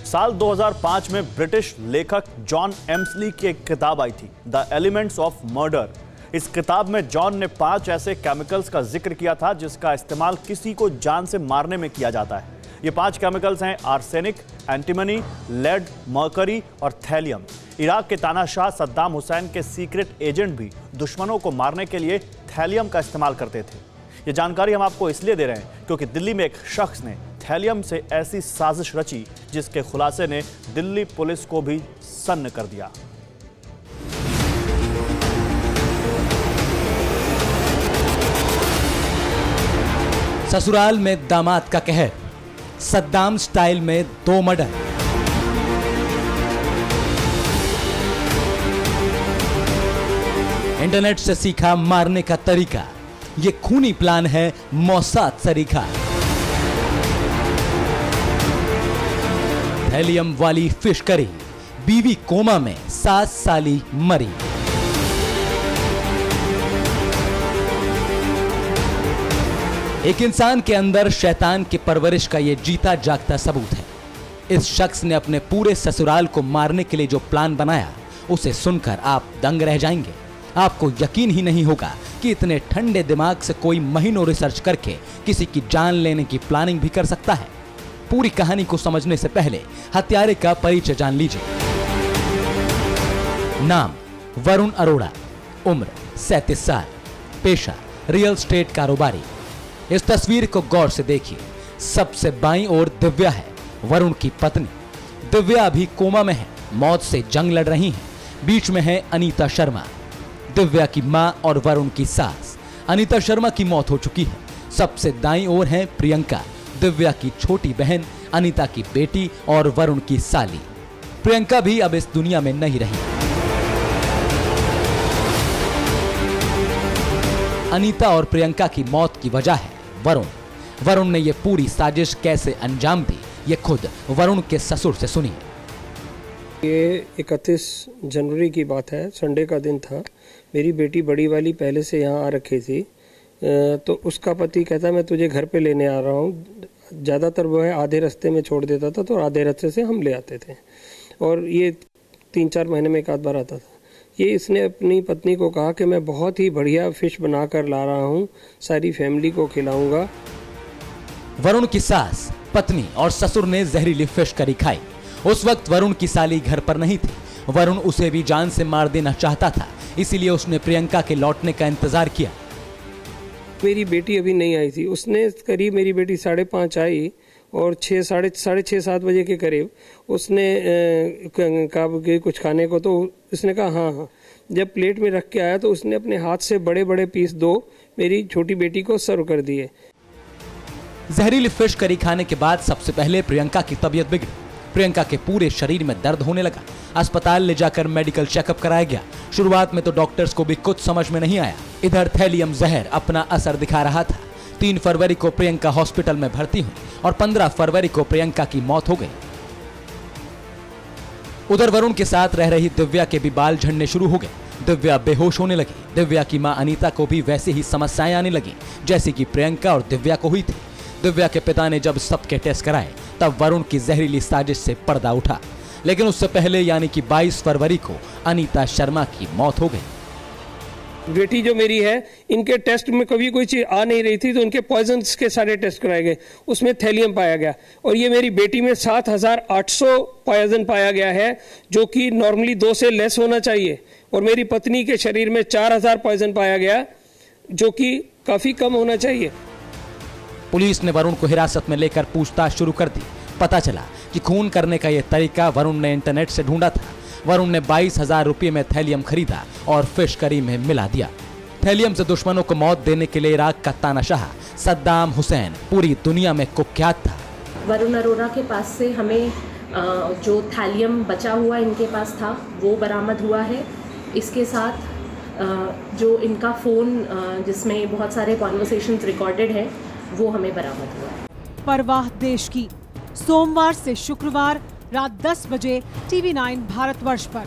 साल 2005 में ब्रिटिश लेखक जॉन एम्सली की एक किताब आई थी, द एलिमेंट्स ऑफ मर्डर। इस किताब में जॉन ने 5 ऐसे केमिकल्स का जिक्र किया था जिसका इस्तेमाल किसी को जान से मारने में किया जाता है। ये 5 केमिकल्स हैं आर्सेनिक, एंटीमनी, लेड, मर्करी और थैलियम। इराक के तानाशाह सद्दाम हुसैन के सीक्रेट एजेंट भी दुश्मनों को मारने के लिए थैलियम का इस्तेमाल करते थे। ये जानकारी हम आपको इसलिए दे रहे हैं क्योंकि दिल्ली में एक शख्स ने थैलियम से ऐसी साजिश रची जिसके खुलासे ने दिल्ली पुलिस को भी सन्न कर दिया। ससुराल में दामाद का कहर, सद्दाम स्टाइल में 2 मर्डर। इंटरनेट से सीखा मारने का तरीका, ये खूनी प्लान है मोसाद सरीखा। थैलियम वाली फिश करी, बीवी कोमा में, सास साली मरी। एक इंसान के अंदर शैतान की परवरिश का यह जीता जागता सबूत है। इस शख्स ने अपने पूरे ससुराल को मारने के लिए जो प्लान बनाया, उसे सुनकर आप दंग रह जाएंगे। आपको यकीन ही नहीं होगा कि इतने ठंडे दिमाग से कोई महीनों रिसर्च करके किसी की जान लेने की प्लानिंग भी कर सकता है। पूरी कहानी को समझने से पहले हत्यारे का परिचय जान लीजिए। नाम वरुण अरोड़ा, उम्र 37 साल, पेशा रियल एस्टेट कारोबारी। इस तस्वीर को गौर से देखिए। सबसे बाईं ओर दिव्या है, वरुण की पत्नी। दिव्या अभी कोमा में है, मौत से जंग लड़ रही है। बीच में है अनीता शर्मा, दिव्या की मां और वरुण की सास। अनीता शर्मा की मौत हो चुकी है। सबसे दाईं ओर है प्रियंका, दिव्या की छोटी बहन, अनीता की बेटी और वरुण की साली। प्रियंका भी अब इस दुनिया में नहीं रही। अनीता और प्रियंका की मौत की वजह है वरुण। वरुण ने यह पूरी साजिश कैसे अंजाम दी, ये खुद वरुण के ससुर से सुनिए। ये 31 जनवरी की बात है, संडे का दिन था। मेरी बेटी बड़ी वाली पहले से यहाँ आ रखी थी, तो उसका पति कहता मैं तुझे घर पे लेने आ रहा हूँ। ज़्यादातर वो है आधे रास्ते में छोड़ देता था, तो आधे रास्ते से हम ले आते थे और ये 3-4 महीने में एक आध बार आता था। ये इसने अपनी पत्नी को कहा कि मैं बहुत ही बढ़िया फिश बना कर ला रहा हूँ, सारी फैमिली को खिलाऊंगा। वरुण की सास, पत्नी और ससुर ने जहरीली फिश करी खाई। उस वक्त वरुण की साली घर पर नहीं थी। वरुण उसे भी जान से मार देना चाहता था, इसीलिए उसने प्रियंका के लौटने का इंतजार किया। मेरी बेटी अभी नहीं आई थी। उसने करीब, मेरी बेटी 5:30 आई और 6-7 बजे के करीब उसने कहा कि कुछ खाने को, तो उसने कहा हाँ। जब प्लेट में रख के आया तो उसने अपने हाथ से बड़े बड़े पीस 2 मेरी छोटी बेटी को सर्व कर दिए। जहरीली फिश करी खाने के बाद सबसे पहले प्रियंका की तबीयत बिगड़ी। प्रियंका के पूरे शरीर में दर्द होने लगा। अस्पताल ले जाकर मेडिकल चेकअप कराया गया। शुरुआत में तो डॉक्टर्स को भी कुछ समझ में नहीं आया। इधर थैलियम जहर अपना असर दिखा रहा था। 3 फरवरी को प्रियंका हॉस्पिटल में भर्ती हुई और 15 फरवरी को प्रियंका की मौत हो गई। उधर वरुण के साथ रह रही दिव्या के भी बाल झड़ने शुरू हो गए। दिव्या बेहोश होने लगी। दिव्या की मां अनीता को भी वैसे ही समस्याएं आने लगी जैसी कि प्रियंका और दिव्या को हुई थी। दिव्या के पिता ने जब सबके टेस्ट कराए तब वरुण की जहरीली साजिश से पर्दा उठा, लेकिन उससे पहले यानी कि 22 फरवरी को अनीता शर्मा की मौत हो गई। बेटी जो मेरी है, इनके टेस्ट में कभी कोई चीज आ नहीं रही थी, तो इनके पॉइजन्स के सारे टेस्ट कराए गए, उसमें थैलियम पाया गया। और ये मेरी बेटी में 7800 पॉइजन पाया गया है, जो कि नॉर्मली 2 से लेस होना चाहिए। और मेरी पत्नी के शरीर में 4000 पॉइजन पाया गया, जो कि काफी कम होना चाहिए। पुलिस ने वरुण को हिरासत में लेकर पूछताछ शुरू कर दी। पता चला कि खून करने का यह तरीका वरुण ने इंटरनेट से ढूंढा था। वरुण ने 22,000 रुपये में थैलियम खरीदा और फिश करी में मिला दिया। थैलियम से दुश्मनों को मौत देने के लिए इराक का तानाशाह सद्दाम हुसैन पूरी दुनिया में कुख्यात था। वरुण अरोड़ा के पास से हमें जो थैलियम बचा हुआ इनके पास था वो बरामद हुआ है। इसके साथ जो इनका फ़ोन जिसमें बहुत सारे कॉन्वर्सेशंस रिकॉर्डेड है वो हमें बरामद हुआ है। परवाह देश की, सोमवार से शुक्रवार रात 10 बजे TV9 भारतवर्ष पर।